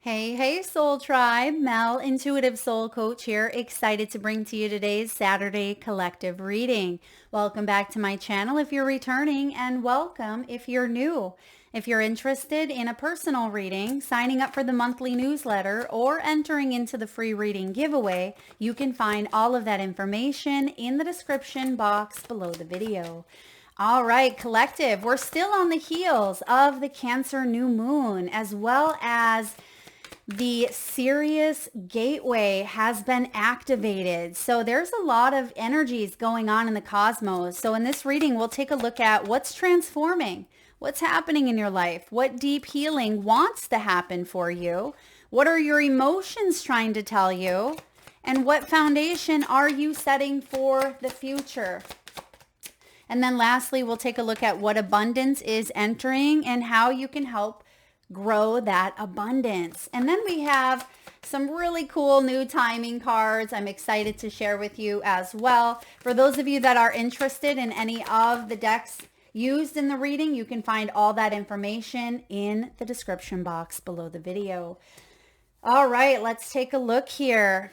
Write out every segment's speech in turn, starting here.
Hey, Soul Tribe. Mel, Intuitive Soul Coach here. Excited to bring to you today's Saturday collective reading. Welcome back to my channel if you're returning, and welcome if you're new. If you're interested in a personal reading, signing up for the monthly newsletter, or entering into the free reading giveaway, you can find all of that information in the description box below the video. All right, collective, we're still on the heels of the Cancer new moon, as well as the Sirius gateway has been activated. So there's a lot of energies going on in the cosmos. So in this reading, we'll take a look at what's transforming, what's happening in your life, what deep healing wants to happen for you, what are your emotions trying to tell you, and what foundation are you setting for the future. And then lastly, we'll take a look at what abundance is entering and how you can help grow that abundance. And then we have some really cool new timing cards I'm excited to share with you as well. For those of you that are interested in any of the decks used in the reading, you can find all that information in the description box below the video. All right, let's take a look here.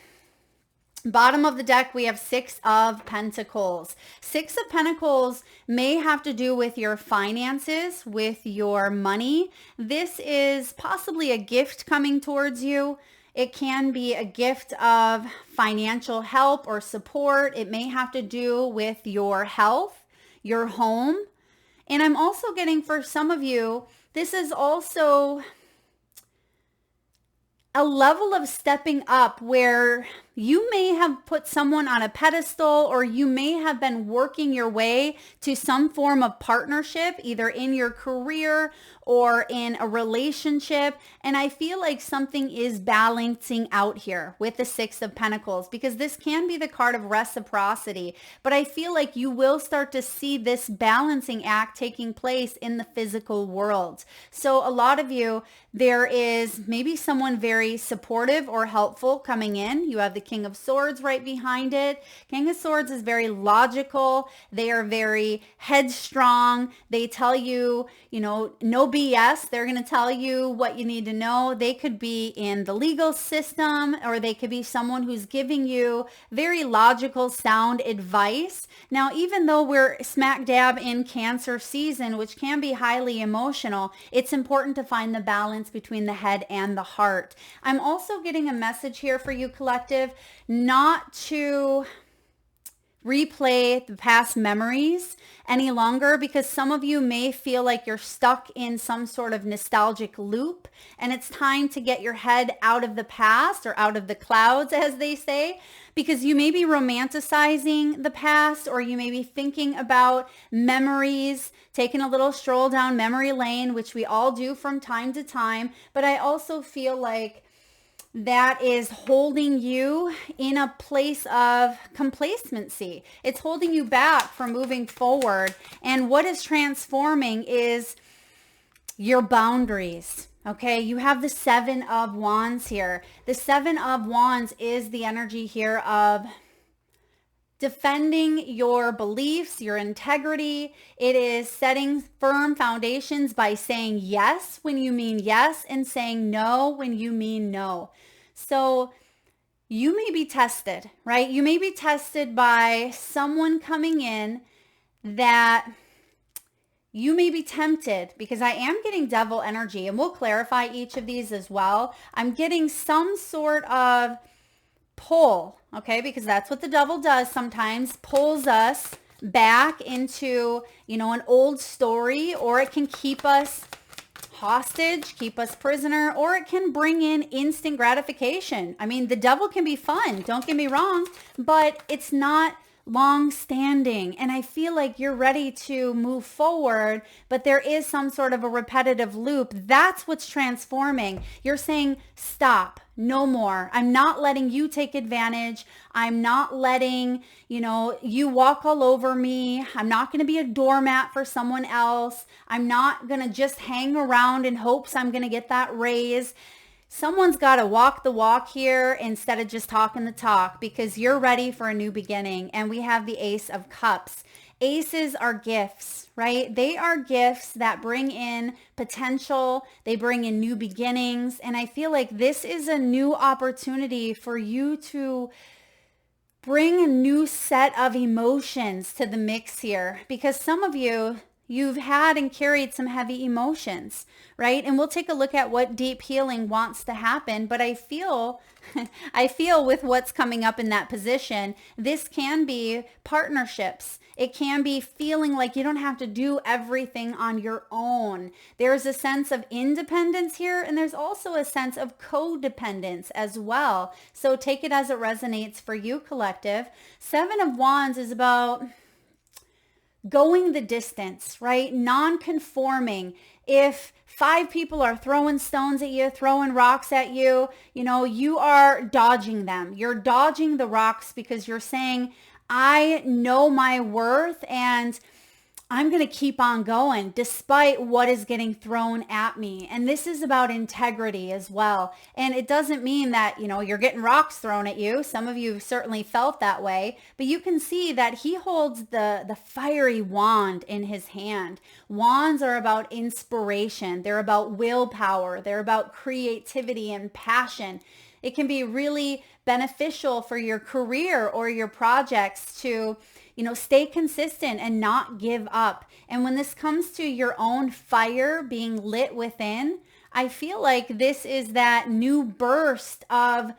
Bottom of the deck, we have Six of Pentacles. Six of Pentacles may have to do with your finances, with your money. This is possibly a gift coming towards you. It can be a gift of financial help or support. It may have to do with your health, your home. And I'm also getting, for some of you, this is also a level of stepping up where you may have put someone on a pedestal, or you may have been working your way to some form of partnership, either in your career or in a relationship. And I feel like something is balancing out here with the Six of Pentacles, because this can be the card of reciprocity. But I feel like you will start to see this balancing act taking place in the physical world. So a lot of you, there is maybe someone very supportive or helpful coming in. You have the King of Swords right behind it. King of Swords is very logical. They are very headstrong. They tell you, no BS. They're going to tell you what you need to know. They could be in the legal system, or they could be someone who's giving you very logical, sound advice. Now, even though we're smack dab in Cancer season, which can be highly emotional, it's important to find the balance between the head and the heart. I'm also getting a message here for you, collective, not to replay the past memories any longer, because some of you may feel like you're stuck in some sort of nostalgic loop, and it's time to get your head out of the past, or out of the clouds, as they say, because you may be romanticizing the past, or you may be thinking about memories, taking a little stroll down memory lane, which we all do from time to time. But I also feel like that is holding you in a place of complacency. It's holding you back from moving forward. And what is transforming is your boundaries. Okay, you have the Seven of Wands here. The Seven of Wands is the energy here of defending your beliefs, your integrity. It is setting firm foundations by saying yes when you mean yes, and saying no when you mean no. So you may be tested, right? You may be tested by someone coming in that you may be tempted, because I am getting devil energy, and we'll clarify each of these as well. I'm getting some sort of pull, okay? Because that's what the devil does sometimes, pulls us back into, an old story, or it can keep us hostage, keep us prisoner, or it can bring in instant gratification. I mean, the devil can be fun, don't get me wrong, but it's not long standing. And I feel like you're ready to move forward, but there is some sort of a repetitive loop. That's what's transforming. You're saying, stop, no more. I'm not letting you take advantage. I'm not letting, you walk all over me. I'm not going to be a doormat for someone else. I'm not going to just hang around in hopes I'm going to get that raise. Someone's got to walk the walk here instead of just talking the talk, because you're ready for a new beginning. And we have the Ace of Cups. Aces are gifts, right? They are gifts that bring in potential. They bring in new beginnings. And I feel like this is a new opportunity for you to bring a new set of emotions to the mix here, because some of you've had and carried some heavy emotions, right? And we'll take a look at what deep healing wants to happen. But I feel, I feel with what's coming up in that position, this can be partnerships. It can be feeling like you don't have to do everything on your own. There's a sense of independence here, and there's also a sense of codependence as well. So take it as it resonates for you, collective. Seven of Wands is about going the distance, right? Non-conforming. If 5 people are throwing stones at you, throwing rocks at you, you are dodging them. You're dodging the rocks because you're saying, I know my worth and I'm going to keep on going despite what is getting thrown at me. And this is about integrity as well. And it doesn't mean that, you're getting rocks thrown at you. Some of you have certainly felt that way, but you can see that he holds the fiery wand in his hand. Wands are about inspiration. They're about willpower. They're about creativity and passion. It can be really beneficial for your career or your projects to stay consistent and not give up. And when this comes to your own fire being lit within, I feel like this is that new burst of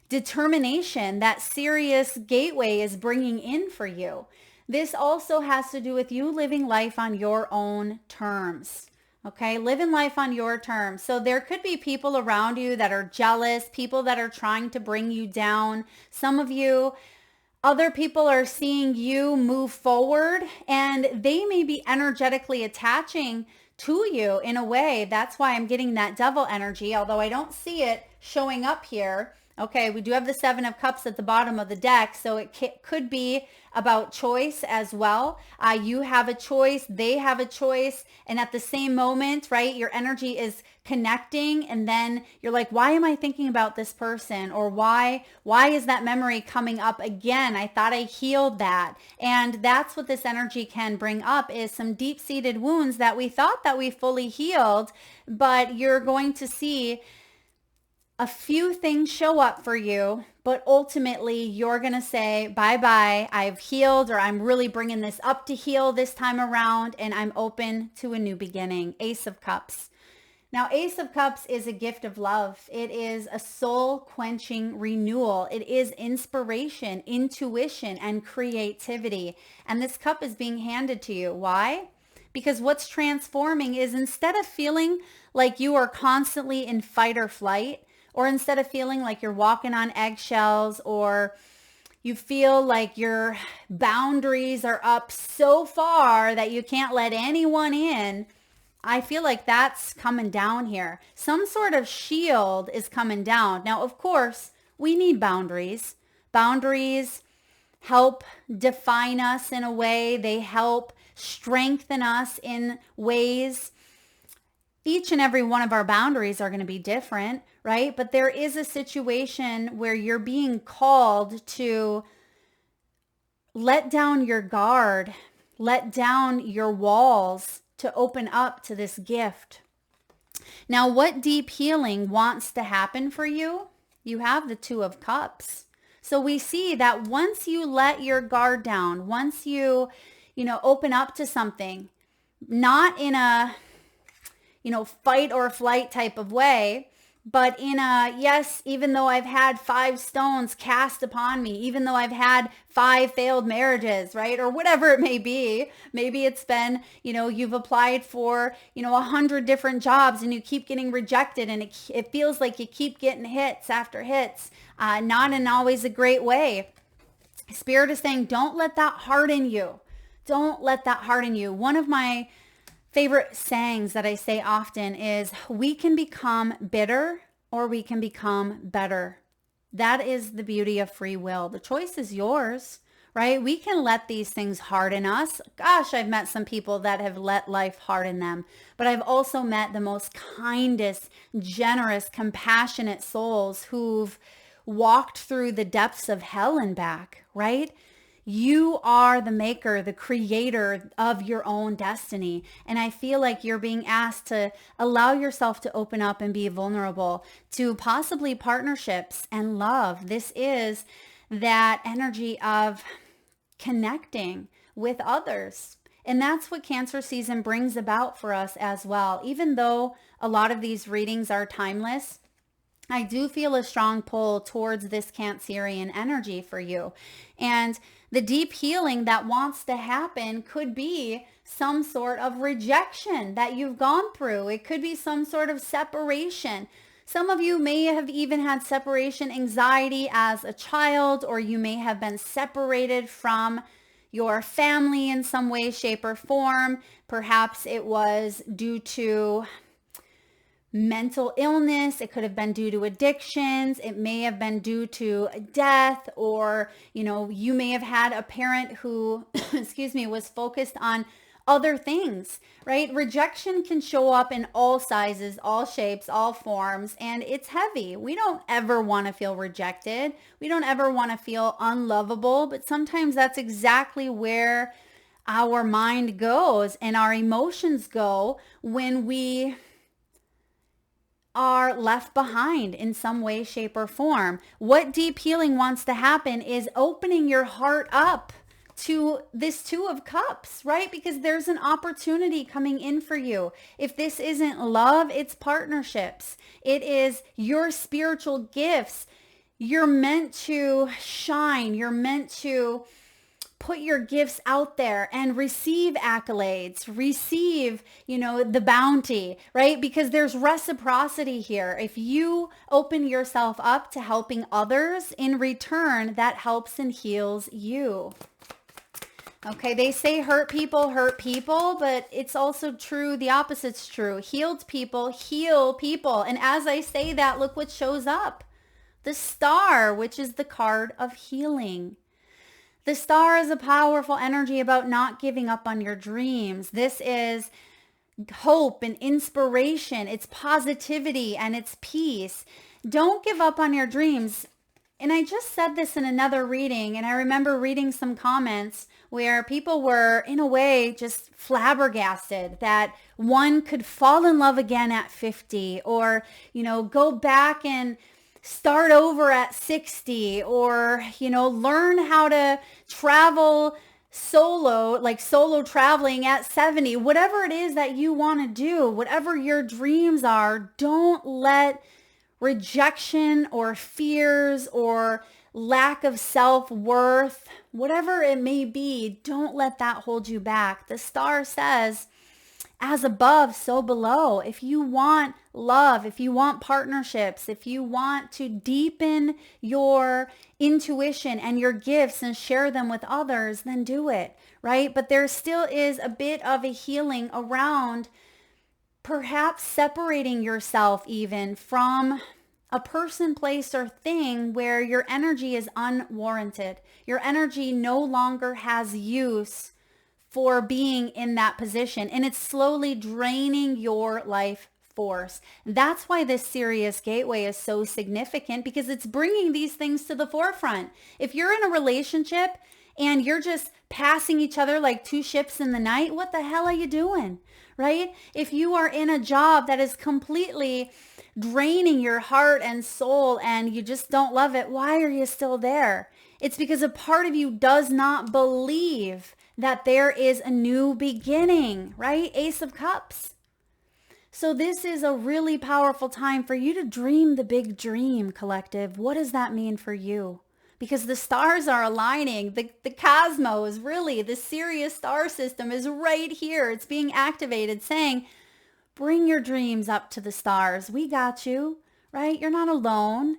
determination that Sirius gateway is bringing in for you. This also has to do with you living life on your own terms. Okay, living life on your terms. So there could be people around you that are jealous, people that are trying to bring you down. Some of you, other people are seeing you move forward and they may be energetically attaching to you in a way. That's why I'm getting that devil energy, although I don't see it showing up here. Okay, we do have the 7 of Cups at the bottom of the deck, so it could be about choice as well. You have a choice, they have a choice, and at the same moment, right, your energy is connecting, and then you're like, why am I thinking about this person? Or why is that memory coming up again? I thought I healed that. And that's what this energy can bring up, is some deep-seated wounds that we thought that we fully healed, but you're going to see a few things show up for you, but ultimately you're going to say, bye-bye, I've healed, or I'm really bringing this up to heal this time around, and I'm open to a new beginning. Ace of Cups. Now, Ace of Cups is a gift of love. It is a soul-quenching renewal. It is inspiration, intuition, and creativity. And this cup is being handed to you. Why? Because what's transforming is, instead of feeling like you are constantly in fight or flight, or instead of feeling like you're walking on eggshells, or you feel like your boundaries are up so far that you can't let anyone in, I feel like that's coming down here. Some sort of shield is coming down. Now, of course, we need boundaries. Boundaries help define us in a way. They help strengthen us in ways. Each and every one of our boundaries are going to be different, right? But there is a situation where you're being called to let down your guard, let down your walls to open up to this gift. Now, what deep healing wants to happen for you? You have the 2 of Cups. So we see that once you let your guard down, once you open up to something, not in a fight or flight type of way, but in a, yes, even though I've had 5 stones cast upon me, even though I've had 5 failed marriages, right? Or whatever it may be. Maybe it's been, you've applied for, 100 different jobs and you keep getting rejected, and it feels like you keep getting hits after hits, not in always a great way. Spirit is saying, don't let that harden you. Don't let that harden you. One of my favorite sayings that I say often is, we can become bitter or we can become better. That is the beauty of free will. The choice is yours, right? We can let these things harden us. Gosh, I've met some people that have let life harden them, but I've also met the most kindest, generous, compassionate souls who've walked through the depths of hell and back, right? You are the maker, the creator of your own destiny. And I feel like you're being asked to allow yourself to open up and be vulnerable to possibly partnerships and love. This is that energy of connecting with others. And that's what Cancer season brings about for us as well. Even though a lot of these readings are timeless, I do feel a strong pull towards this Cancerian energy for you. And the deep healing that wants to happen could be some sort of rejection that you've gone through. It could be some sort of separation. Some of you may have even had separation anxiety as a child, or you may have been separated from your family in some way, shape, or form. Perhaps it was due to mental illness. It could have been due to addictions. It may have been due to death, or, you may have had a parent who, was focused on other things, right? Rejection can show up in all sizes, all shapes, all forms, and it's heavy. We don't ever want to feel rejected. We don't ever want to feel unlovable, but sometimes that's exactly where our mind goes and our emotions go when we are left behind in some way, shape, or form. What deep healing wants to happen is opening your heart up to this Two of Cups, right? Because there's an opportunity coming in for you. If this isn't love, it's partnerships. It is your spiritual gifts. You're meant to shine. You're meant to put your gifts out there and receive accolades, receive, the bounty, right? Because there's reciprocity here. If you open yourself up to helping others, in return, that helps and heals you. Okay, they say hurt people, but it's also true. The opposite's true. Healed people heal people. And as I say that, look what shows up. The Star, which is the card of healing. The Star is a powerful energy about not giving up on your dreams. This is hope and inspiration. It's positivity and it's peace. Don't give up on your dreams. And I just said this in another reading, and I remember reading some comments where people were, in a way, just flabbergasted that one could fall in love again at 50, or, go back and start over at 60, or, learn how to travel solo, like solo traveling at 70. Whatever it is that you want to do, whatever your dreams are, don't let rejection or fears or lack of self-worth, whatever it may be, don't let that hold you back. The Star says, as above, so below. If you want love, if you want partnerships, if you want to deepen your intuition and your gifts and share them with others, then do it, right? But there still is a bit of a healing around perhaps separating yourself even from a person, place, or thing where your energy is unwarranted. Your energy no longer has use for being in that position, and it's slowly draining your life force. That's why this Sirius gateway is so significant, because it's bringing these things to the forefront. If you're in a relationship and you're just passing each other like two ships in the night, what the hell are you doing, right? If you are in a job that is completely draining your heart and soul and you just don't love it, why are you still there? It's because a part of you does not believe that there is a new beginning, right? Ace of Cups. So this is a really powerful time for you to dream the big dream, collective. What does that mean for you? Because the stars are aligning. The cosmos, really, the Sirius star system is right here. It's being activated, saying, bring your dreams up to the stars. We got you, right? You're not alone.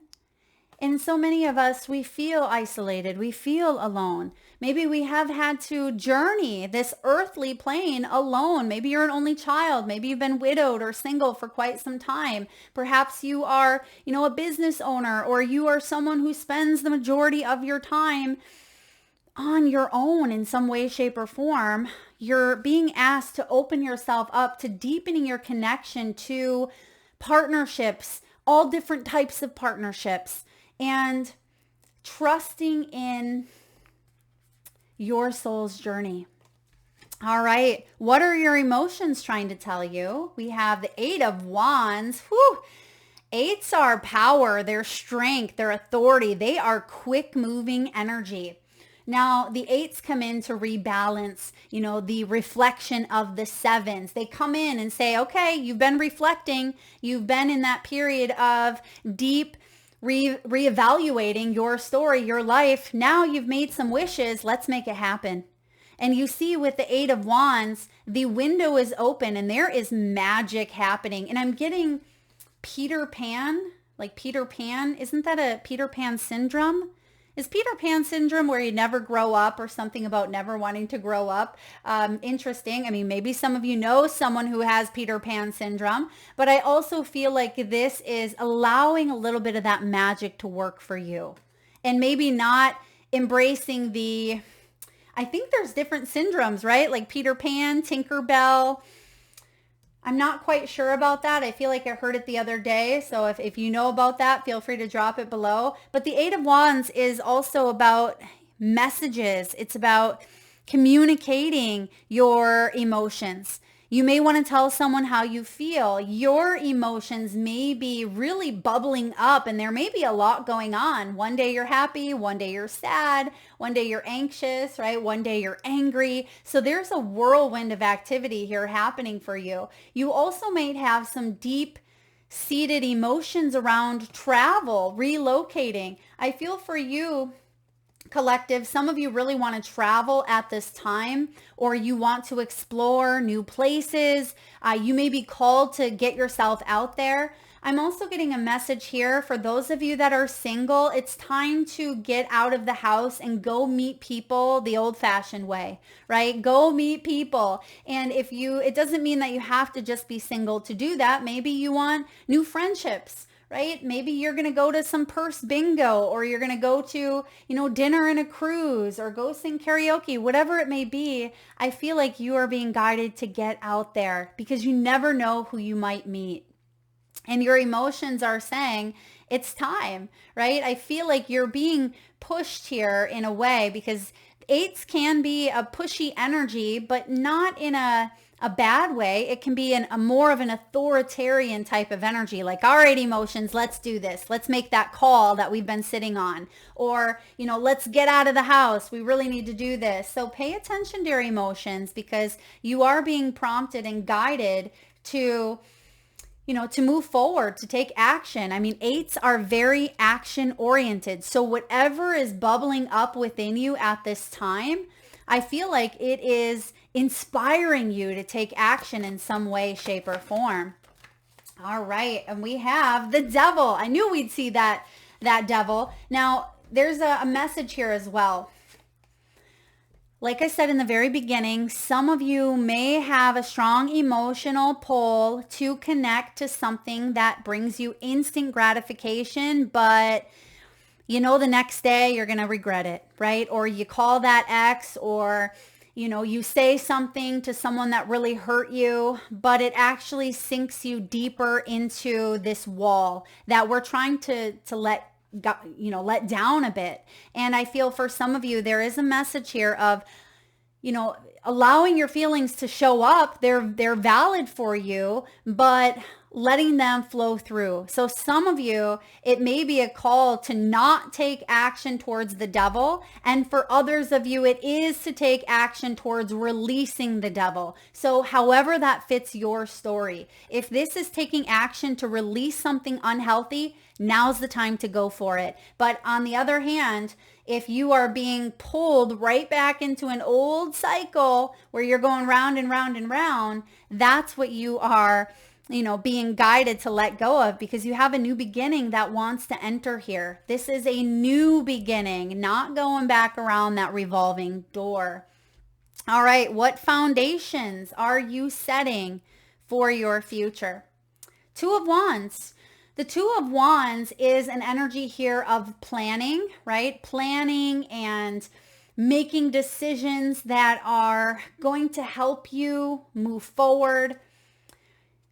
And so many of us, we feel isolated. We feel alone. Maybe we have had to journey this earthly plane alone. Maybe you're an only child. Maybe you've been widowed or single for quite some time. Perhaps you are, a business owner, or you are someone who spends the majority of your time on your own in some way, shape, or form. You're being asked to open yourself up to deepening your connection to partnerships, all different types of partnerships, and trusting in your soul's journey. All right. What are your emotions trying to tell you? We have the Eight of Wands. Whew. Eights are power, their strength, their authority. They are quick moving energy. Now, the eights come in to rebalance, the reflection of the sevens. They come in and say, okay, you've been reflecting. You've been in that period of deep reevaluating your story, your life. Now you've made some wishes. Let's make it happen. And you see with the Eight of Wands, the window is open and there is magic happening. And I'm getting Peter Pan, like Peter Pan. Isn't that a Peter Pan syndrome? Is Peter Pan syndrome where you never grow up or something about never wanting to grow up? Interesting. I mean, maybe some of you know someone who has Peter Pan syndrome, but I also feel like this is allowing a little bit of that magic to work for you and maybe not embracing I think there's different syndromes, right? Like Peter Pan, Tinkerbell. I'm not quite sure about that. I feel like I heard it the other day. So if you know about that, feel free to drop it below. But the Eight of Wands is also about messages. It's about communicating your emotions. You may want to tell someone how you feel. Your emotions may be really bubbling up and there may be a lot going on. One day you're happy, one day you're sad, one day you're anxious, right? One day you're angry. So there's a whirlwind of activity here happening for you. You also might have some deep seated emotions around travel, relocating. I feel for you, collective, some of you really want to travel at this time, or you want to explore new places. You may be called to get yourself out there. I'm also getting a message here for those of you that are single. It's time to get out of the house and go meet people the old-fashioned way, right? Go meet people. And it doesn't mean that you have to just be single to do that. Maybe you want new friendships, right? Maybe you're going to go to some purse bingo, or you're going to go to, dinner and a cruise, or go sing karaoke, whatever it may be. I feel like you are being guided to get out there because you never know who you might meet. And your emotions are saying it's time, right? I feel like you're being pushed here in a way because eights can be a pushy energy, but not in a bad way. It can be a more of an authoritarian type of energy, like, all right, emotions, let's do this. Let's make that call that we've been sitting on. Or, let's get out of the house. We really need to do this. So pay attention to your emotions because you are being prompted and guided to move forward, to take action. I mean, eights are very action oriented. So whatever is bubbling up within you at this time, I feel like it is inspiring you to take action in some way, shape, or form. All right. And we have the Devil. I knew we'd see that Devil. Now, there's a message here as well. Like I said in the very beginning, some of you may have a strong emotional pull to connect to something that brings you instant gratification, but the next day you're going to regret it, right? Or you call that ex, or, you say something to someone that really hurt you, but it actually sinks you deeper into this wall that we're trying to let down a bit. And I feel for some of you, there is a message here of, allowing your feelings to show up. They're valid for you, but letting them flow through. So some of you, it may be a call to not take action towards the devil. And for others of you, it is to take action towards releasing the devil. So however that fits your story. If this is taking action to release something unhealthy, now's the time to go for it. But on the other hand, if you are being pulled right back into an old cycle where you're going round and round and round, that's what you are being guided to let go of, because you have a new beginning that wants to enter here. This is a new beginning, not going back around that revolving door. All right, what foundations are you setting for your future? Two of Wands. The Two of Wands is an energy here of planning, right? Planning and making decisions that are going to help you move forward.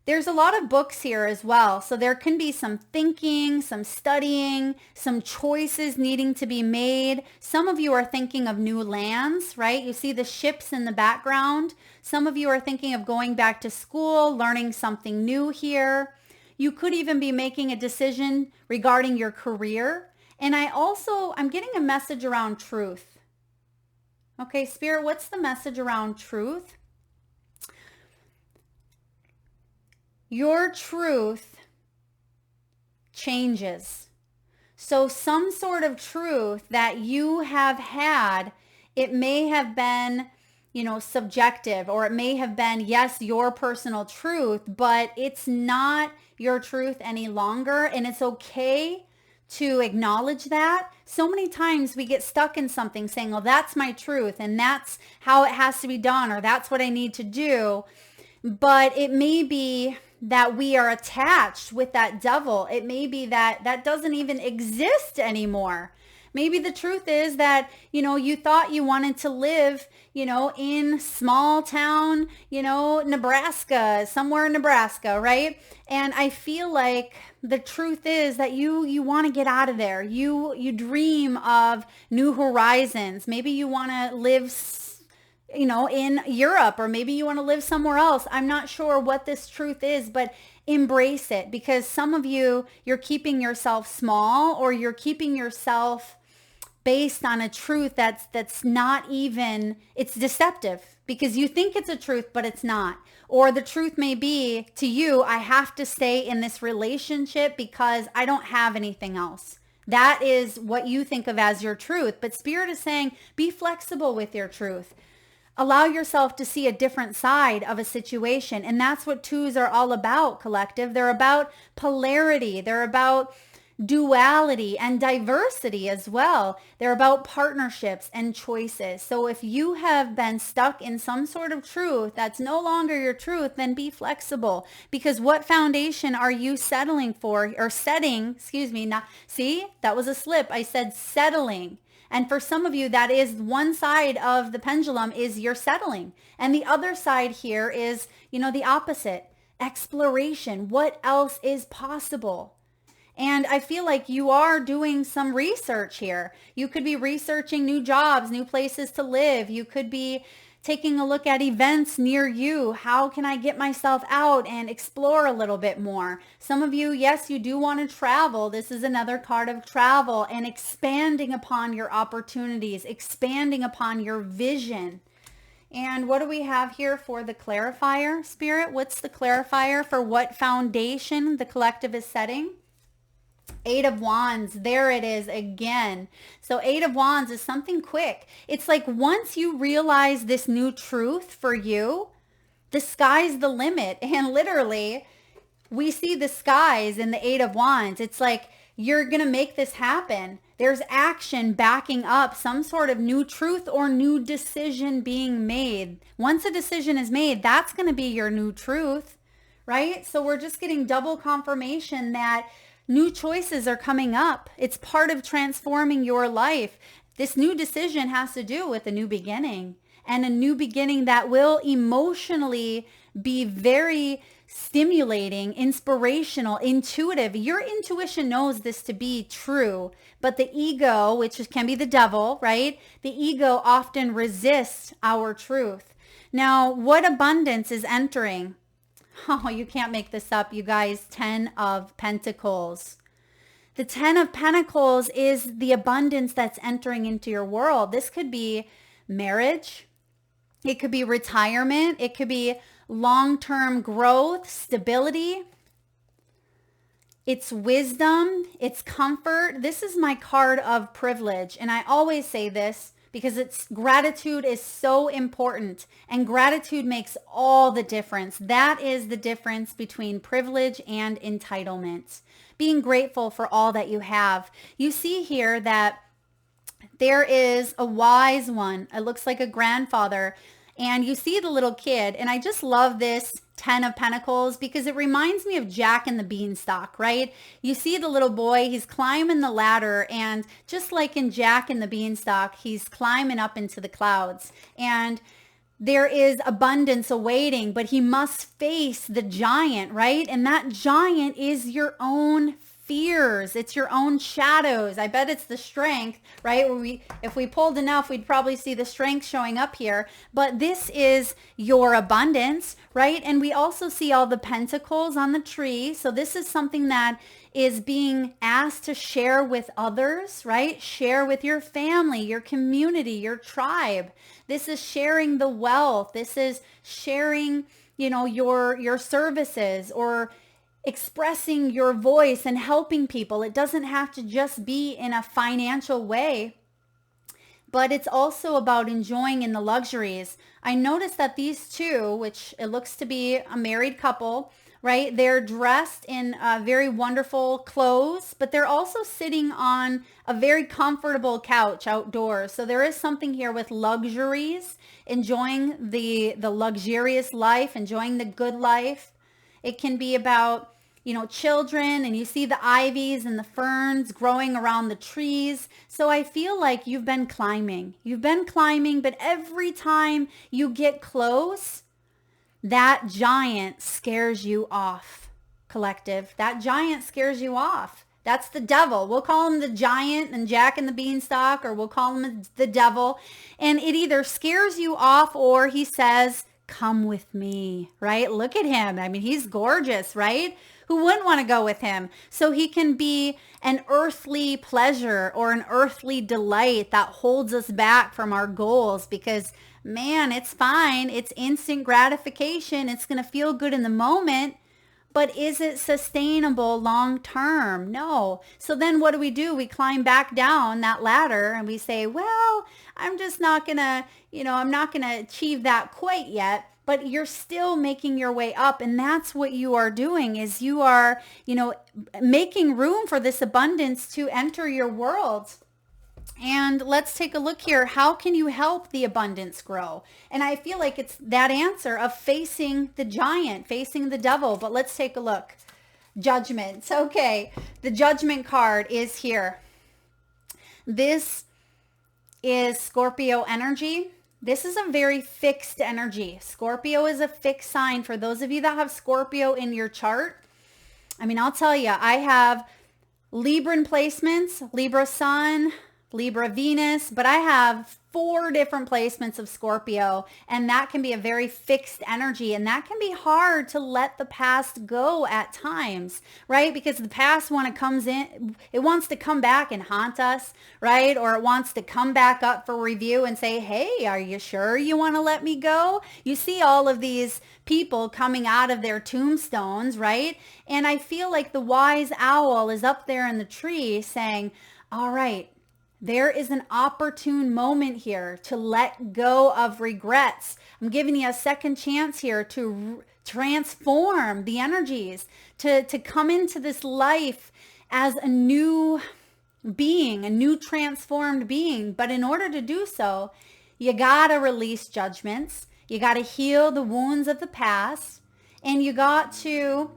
There's a lot of books here as well. So there can be some thinking, some studying, some choices needing to be made. Some of you are thinking of new lands, right? You see the ships in the background. Some of you are thinking of going back to school, learning something new here. You could even be making a decision regarding your career. And I'm getting a message around truth. Okay, Spirit, what's the message around truth? Your truth changes. So some sort of truth that you have had, it may have been, subjective, or it may have been, yes, your personal truth, but it's not your truth any longer. And it's okay to acknowledge that. So many times we get stuck in something saying, well, that's my truth and that's how it has to be done, or that's what I need to do. But it may be that we are attached with that devil. It may be that doesn't even exist anymore. Maybe the truth is that, you thought you wanted to live, in small town, Nebraska, somewhere in Nebraska, right? And I feel like the truth is that you want to get out of there. You dream of new horizons. Maybe you want to live in Europe, or maybe you want to live somewhere else. I'm not sure what this truth is, but embrace it, because some of you're keeping yourself small, or you're keeping yourself based on a truth that's not even, it's deceptive because you think it's a truth, but it's not. Or the truth may be to you, I have to stay in this relationship because I don't have anything else. That is what you think of as your truth. But Spirit is saying, be flexible with your truth. Allow yourself to see a different side of a situation. And that's what twos are all about, collective. They're about polarity. They're about duality and diversity as well. They're about partnerships and choices. So if you have been stuck in some sort of truth that's no longer your truth, then be flexible. Because what foundation are you settling for, or setting, that was a slip. I said settling. And for some of you, that is one side of the pendulum, is you're settling. And the other side here is, the opposite, exploration. What else is possible? And I feel like you are doing some research here. You could be researching new jobs, new places to live. You could be taking a look at events near you. How can I get myself out and explore a little bit more? Some of you, yes, you do want to travel. This is another card of travel and expanding upon your opportunities, expanding upon your vision. And what do we have here for the clarifier, Spirit? What's the clarifier for what foundation the collective is setting? Eight of Wands, there it is again. So Eight of Wands is something quick. It's like once you realize this new truth for you, the sky's the limit. And literally, we see the skies in the Eight of Wands. It's like you're going to make this happen. There's action backing up some sort of new truth or new decision being made. Once a decision is made, that's going to be your new truth, right? So we're just getting double confirmation that new choices are coming up. It's part of transforming your life. This new decision has to do with a new beginning, and a new beginning that will emotionally be very stimulating, inspirational, intuitive. Your intuition knows this to be true, but the ego, which can be the devil, right? The ego often resists our truth. Now, what abundance is entering? Oh, you can't make this up, you guys. 10 of Pentacles. The 10 of Pentacles is the abundance that's entering into your world. This could be marriage. It could be retirement. It could be long-term growth, stability. It's wisdom. It's comfort. This is my card of privilege. And I always say this, because gratitude is so important, and gratitude makes all the difference. That is the difference between privilege and entitlement. Being grateful for all that you have. You see here that there is a wise one. It looks like a grandfather, and you see the little kid. And I just love this 10 of Pentacles because it reminds me of Jack and the Beanstalk, right? You see the little boy, he's climbing the ladder, and just like in Jack and the Beanstalk, he's climbing up into the clouds. And there is abundance awaiting, but he must face the giant, right? And that giant is your own fears. It's your own shadows. I bet it's the strength, right? If we pulled enough, we'd probably see the strength showing up here. But this is your abundance, right? And we also see all the pentacles on the tree. So this is something that is being asked to share with others, right? Share with your family, your community, your tribe. This is sharing the wealth. This is sharing, your services, or expressing your voice and helping people. It doesn't have to just be in a financial way, but it's also about enjoying in the luxuries. I noticed that these two, which it looks to be a married couple, right? They're dressed in very wonderful clothes, but they're also sitting on a very comfortable couch outdoors. So there is something here with luxuries, enjoying the luxurious life, enjoying the good life. It can be about, children, and you see the ivies and the ferns growing around the trees. So I feel like you've been climbing, but every time you get close, that giant scares you off, collective. That giant scares you off. That's the devil. We'll call him the giant and Jack and the Beanstalk, or we'll call him the devil. And it either scares you off, or he says, come with me, right? Look at him. I mean, he's gorgeous, right? Who wouldn't want to go with him? So he can be an earthly pleasure or an earthly delight that holds us back from our goals, because man, it's fine. It's instant gratification. It's going to feel good in the moment, but is it sustainable long term? No. So then what do? We climb back down that ladder and we say, well, I'm just not going to, I'm not going to achieve that quite yet. But you're still making your way up. And that's what you are doing, is you are, making room for this abundance to enter your world. And let's take a look here. How can you help the abundance grow? And I feel like it's that answer of facing the giant, facing the devil. But let's take a look. Judgment. Okay. The judgment card is here. This is Scorpio energy. This is a very fixed energy. Scorpio is a fixed sign. For those of you that have Scorpio in your chart, I mean, I'll tell you, I have Libran placements, Libra Sun, Libra Venus, but I have 4 different placements of Scorpio, and that can be a very fixed energy, and that can be hard to let the past go at times, right? Because the past, when it comes in, it wants to come back and haunt us, right? Or it wants to come back up for review and say, hey, are you sure you want to let me go? You see all of these people coming out of their tombstones, right? And I feel like the wise owl is up there in the tree saying, all right, there is an opportune moment here to let go of regrets. I'm giving you a second chance here to transform the energies, to come into this life as a new being, a new transformed being. But in order to do so, you got to release judgments. You got to heal the wounds of the past. And you got to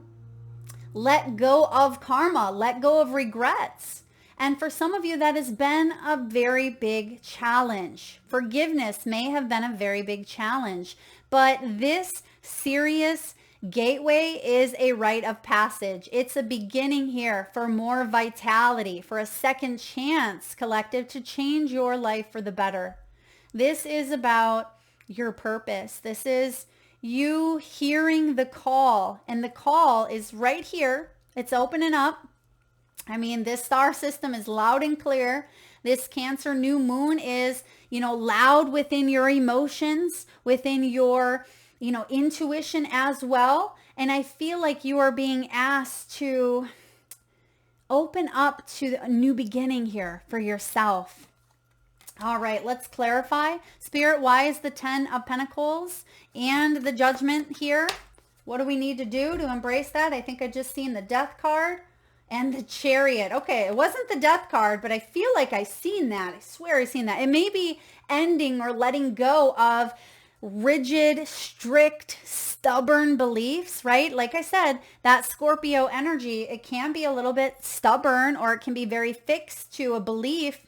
let go of karma, let go of regrets. And for some of you, that has been a very big challenge. Forgiveness may have been a very big challenge, but this Sirius gateway is a rite of passage. It's a beginning here for more vitality, for a second chance, collective, to change your life for the better. This is about your purpose. This is you hearing the call, and the call is right here. It's opening up. I mean, this star system is loud and clear. This Cancer new moon is, loud within your emotions, within your, intuition as well. And I feel like you are being asked to open up to a new beginning here for yourself. All right, let's clarify. Spirit, why is the 10 of Pentacles and the Judgment here? What do we need to do to embrace that? I think I just seen the Death card. And the Chariot. Okay, it wasn't the Death card, but I feel like I seen that. I swear I seen that. It may be ending or letting go of rigid, strict, stubborn beliefs, right? Like I said, that Scorpio energy, it can be a little bit stubborn, or it can be very fixed to a belief.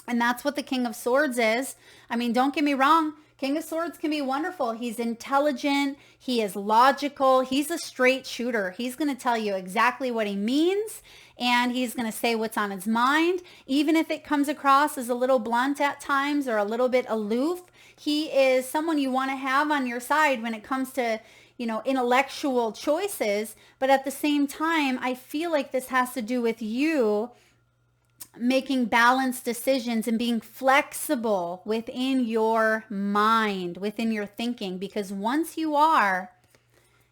And that's what the King of Swords is. I mean, don't get me wrong. King of Swords can be wonderful. He's intelligent. He is logical. He's a straight shooter. He's going to tell you exactly what he means, and he's going to say what's on his mind. Even if it comes across as a little blunt at times or a little bit aloof, he is someone you want to have on your side when it comes to, intellectual choices. But at the same time, I feel like this has to do with you making balanced decisions and being flexible within your mind, within your thinking, because once you are,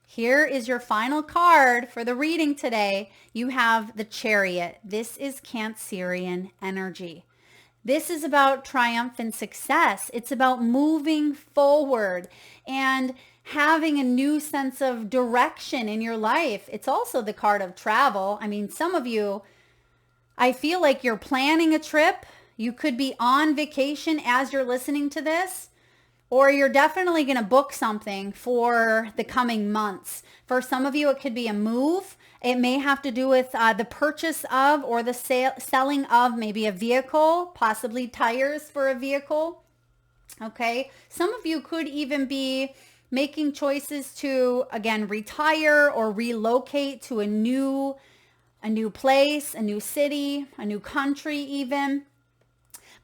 here is your final card for the reading today. You have the Chariot. This is Cancerian energy. This is about triumphant success. It's about moving forward and having a new sense of direction in your life. It's also the card of travel. I mean, some of you, I feel like you're planning a trip. You could be on vacation as you're listening to this, or you're definitely going to book something for the coming months. For some of you, it could be a move. It may have to do with the purchase of or the selling of maybe a vehicle, possibly tires for a vehicle. Okay. Some of you could even be making choices to, again, retire or relocate to a new place, a new city, a new country even.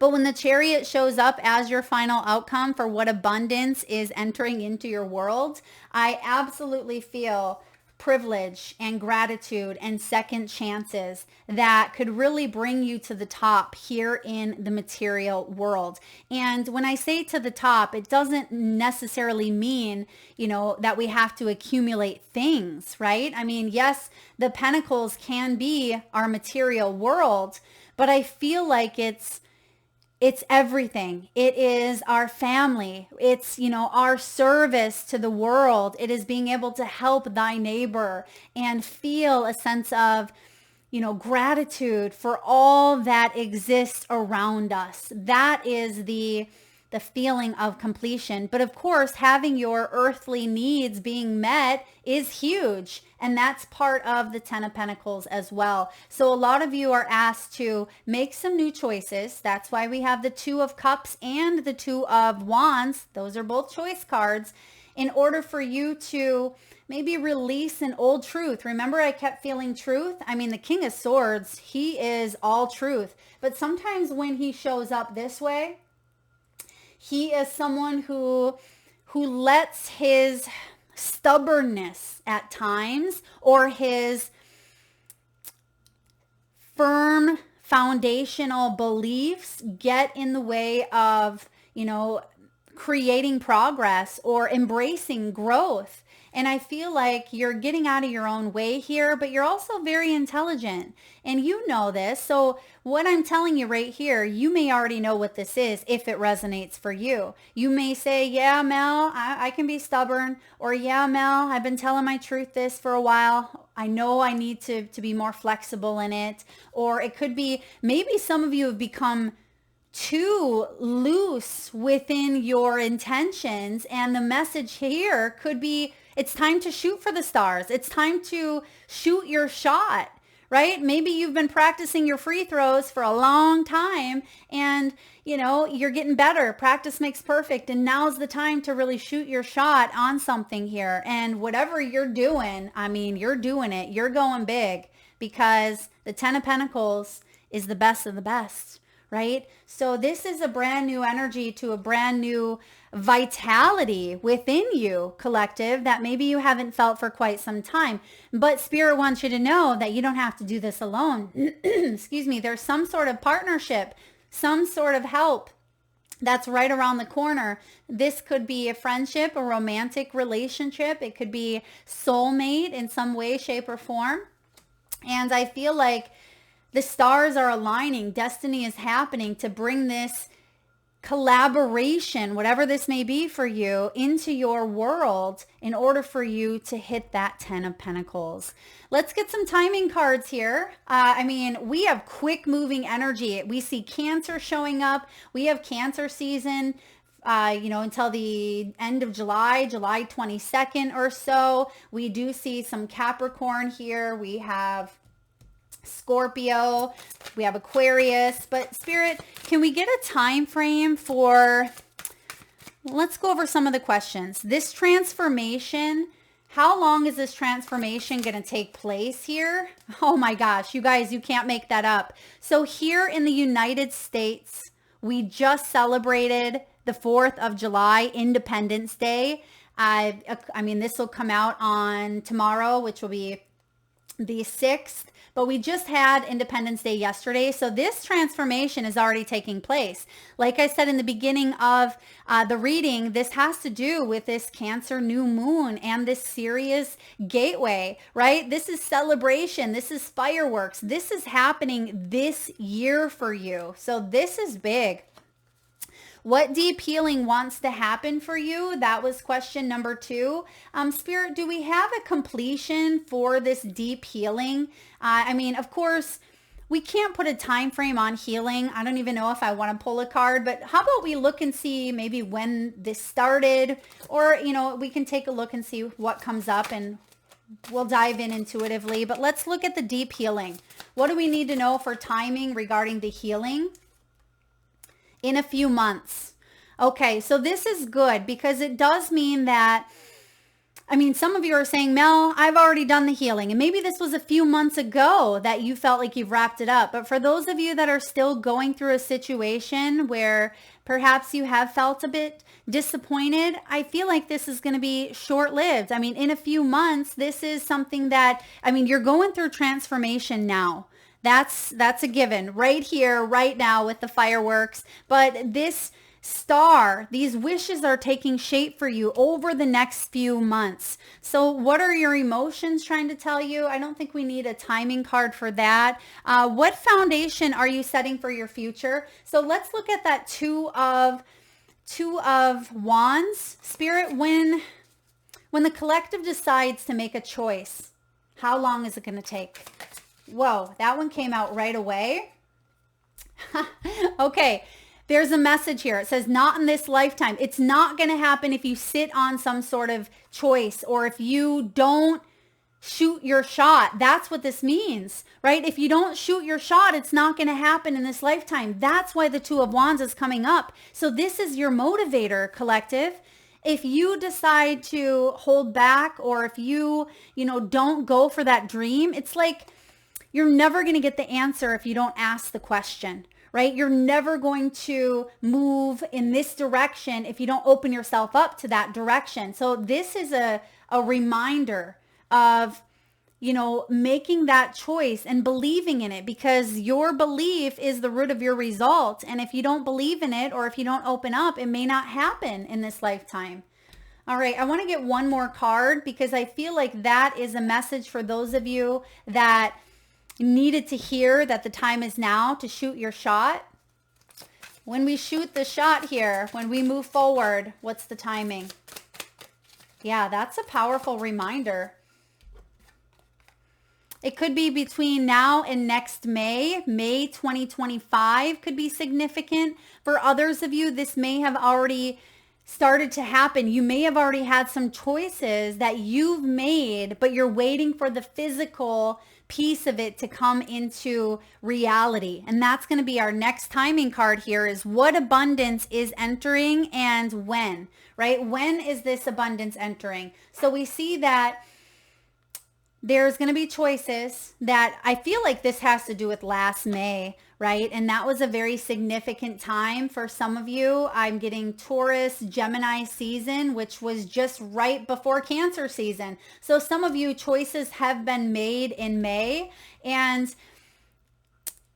But when the Chariot shows up as your final outcome for what abundance is entering into your world, I absolutely feel privilege and gratitude and second chances that could really bring you to the top here in the material world. And when I say to the top, it doesn't necessarily mean, that we have to accumulate things, right? I mean, yes, the pentacles can be our material world, but I feel like it's everything. It is our family. It's, our service to the world. It is being able to help thy neighbor and feel a sense of, gratitude for all that exists around us. That is the feeling of completion. But of course, having your earthly needs being met is huge. And that's part of the Ten of Pentacles as well. So a lot of you are asked to make some new choices. That's why we have the Two of Cups and the Two of Wands. Those are both choice cards, in order for you to maybe release an old truth. Remember, I kept feeling truth. I mean, the King of Swords, he is all truth. But sometimes when he shows up this way, he is someone who lets his stubbornness at times or his firm foundational beliefs get in the way of, creating progress or embracing growth. And I feel like you're getting out of your own way here, but you're also very intelligent. And you know this. So what I'm telling you right here, you may already know what this is if it resonates for you. You may say, yeah, Mel, I can be stubborn. Or yeah, Mel, I've been telling my truth this for a while. I know I need to be more flexible in it. Or it could be maybe some of you have become too loose within your intentions. And the message here could be, it's time to shoot for the stars. It's time to shoot your shot, right? Maybe you've been practicing your free throws for a long time and, you're getting better. Practice makes perfect. And now's the time to really shoot your shot on something here. And whatever you're doing, I mean, you're doing it. You're going big, because the Ten of Pentacles is the best of the best, right? So this is a brand new energy to a brand new vitality within you, collective, that maybe you haven't felt for quite some time. But Spirit wants you to know that you don't have to do this alone. Excuse me. There's some sort of partnership, some sort of help that's right around the corner. This could be a friendship, a romantic relationship. It could be soulmate in some way, shape, or form. And I feel like the stars are aligning. Destiny is happening to bring this collaboration, whatever this may be for you, into your world in order for you to hit that 10 of Pentacles. Let's get some timing cards here. We have quick moving energy. We see Cancer showing up. We have Cancer season, until the end of July 22nd or so. We do see some Capricorn here. We have Scorpio, we have Aquarius, but Spirit, can we get a time frame for Let's go over some of the questions. This transformation, how long is this transformation going to take place here? Oh my gosh, you guys, you can't make that up. So here in the United States, we just celebrated the 4th of July, Independence Day. I mean, this will come out on tomorrow, which will be the 6th, but we just had Independence Day yesterday. So this transformation is already taking place. Like I said in the beginning of the reading, this has to do with this Cancer new moon and this Sirius gateway, right? This is celebration. This is fireworks. This is happening this year for you. So this is big. What deep healing wants to happen for you? That was question number 2. Spirit, do we have a completion for this deep healing? I mean, of course, we can't put a time frame on healing. I don't even know if I want to pull a card, but how about we look and see maybe when this started, or, you know, we can take a look and see what comes up and we'll dive in intuitively. But let's look at the deep healing. What do we need to know for timing regarding the healing? In a few months. Okay, so this is good because it does mean that, I mean, some of you are saying, Mel, I've already done the healing. And maybe this was a few months ago that you felt like you've wrapped it up. But for those of you that are still going through a situation where perhaps you have felt a bit disappointed, I feel like this is going to be short-lived. I mean, in a few months, this is something that, I mean, you're going through transformation now. That's a given right here, right now with the fireworks. But this star, these wishes are taking shape for you over the next few months. So what are your emotions trying to tell you? I don't think we need a timing card for that. What foundation are you setting for your future? So let's look at that two of Wands. Spirit, when the collective decides to make a choice, how long is it going to take? Whoa, that one came out right away. Okay, there's a message here. It says, not in this lifetime. It's not going to happen if you sit on some sort of choice or if you don't shoot your shot. That's what this means, right? If you don't shoot your shot, it's not going to happen in this lifetime. That's why the 2 of Wands is coming up. So this is your motivator, collective. If you decide to hold back or if you don't go for that dream, it's like, you're never going to get the answer if you don't ask the question, right? You're never going to move in this direction if you don't open yourself up to that direction. So this is a reminder of, making that choice and believing in it, because your belief is the root of your result. And if you don't believe in it or if you don't open up, it may not happen in this lifetime. All right, I want to get one more card because I feel like that is a message for those of you that needed to hear that the time is now to shoot your shot. When we shoot the shot here, when we move forward, what's the timing? Yeah, that's a powerful reminder. It could be between now and next May 2025 could be significant. For others of you, this may have already started to happen. You may have already had some choices that you've made, but you're waiting for the physical piece of it to come into reality. And that's going to be our next timing card here, is what abundance is entering and when, right? When is this abundance entering? So we see that there's going to be choices that I feel like this has to do with last May, right? And that was a very significant time for some of you. I'm getting Taurus, Gemini season, which was just right before Cancer season. So some of you, choices have been made in May, and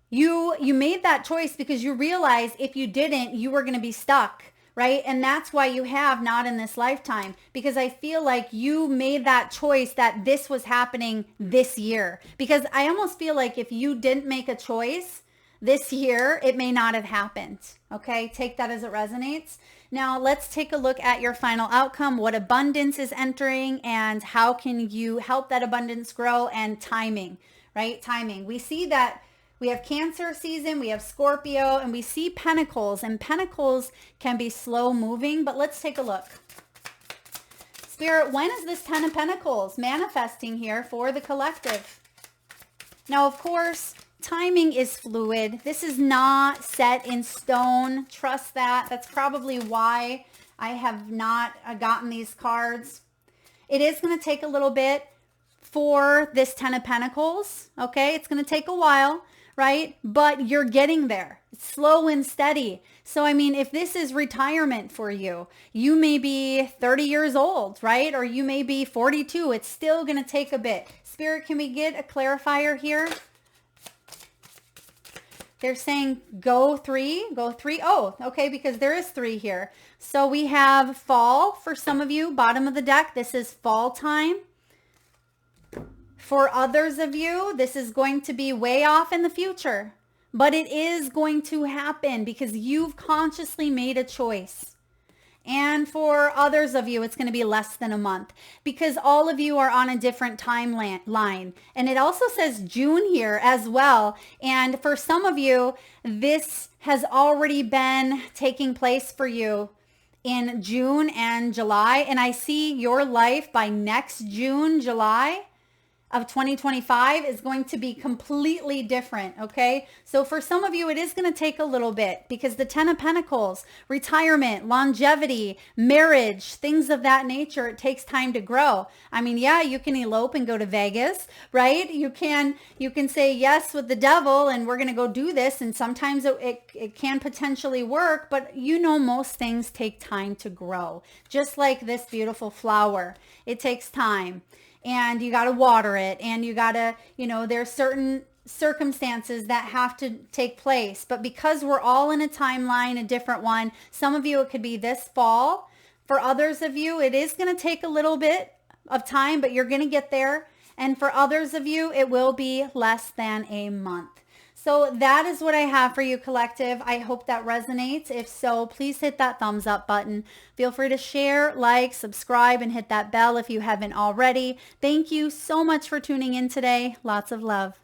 you made that choice because you realized if you didn't, you were going to be stuck. Right? And that's why you have not in this lifetime, because I feel like you made that choice that this was happening this year. Because I almost feel like if you didn't make a choice this year, it may not have happened. Okay? Take that as it resonates. Now let's take a look at your final outcome, what abundance is entering and how can you help that abundance grow, and timing, right? Timing. We see that we have Cancer season, we have Scorpio, and we see Pentacles, and Pentacles can be slow moving, but let's take a look. Spirit, when is this 10 of Pentacles manifesting here for the collective? Now, of course, timing is fluid. This is not set in stone. Trust that. That's probably why I have not gotten these cards. It is going to take a little bit for this 10 of Pentacles. Okay. It's going to take a while, right? But you're getting there. It's slow and steady. So, I mean, if this is retirement for you, you may be 30 years old, right? Or you may be 42. It's still going to take a bit. Spirit, can we get a clarifier here? They're saying go three. Oh, okay, because there is 3 here. So we have fall for some of you, bottom of the deck. This is fall time. For others of you, this is going to be way off in the future, but it is going to happen because you've consciously made a choice. And for others of you, it's going to be less than a month because all of you are on a different timeline. And it also says June here as well. And for some of you, this has already been taking place for you in June and July. And I see your life by next June, July of 2025 is going to be completely different, okay? So for some of you, it is going to take a little bit because the 10 of Pentacles, retirement, longevity, marriage, things of that nature, it takes time to grow. I mean, yeah, you can elope and go to Vegas, right? You can say yes with the devil and we're going to go do this. And sometimes it can potentially work, but you know, most things take time to grow. Just like this beautiful flower, it takes time. And you got to water it and you got to, there's certain circumstances that have to take place. But because we're all in a timeline, a different one, some of you, it could be this fall. For others of you, it is going to take a little bit of time, but you're going to get there. And for others of you, it will be less than a month. So that is what I have for you, collective. I hope that resonates. If so, please hit that thumbs up button. Feel free to share, like, subscribe, and hit that bell if you haven't already. Thank you so much for tuning in today. Lots of love.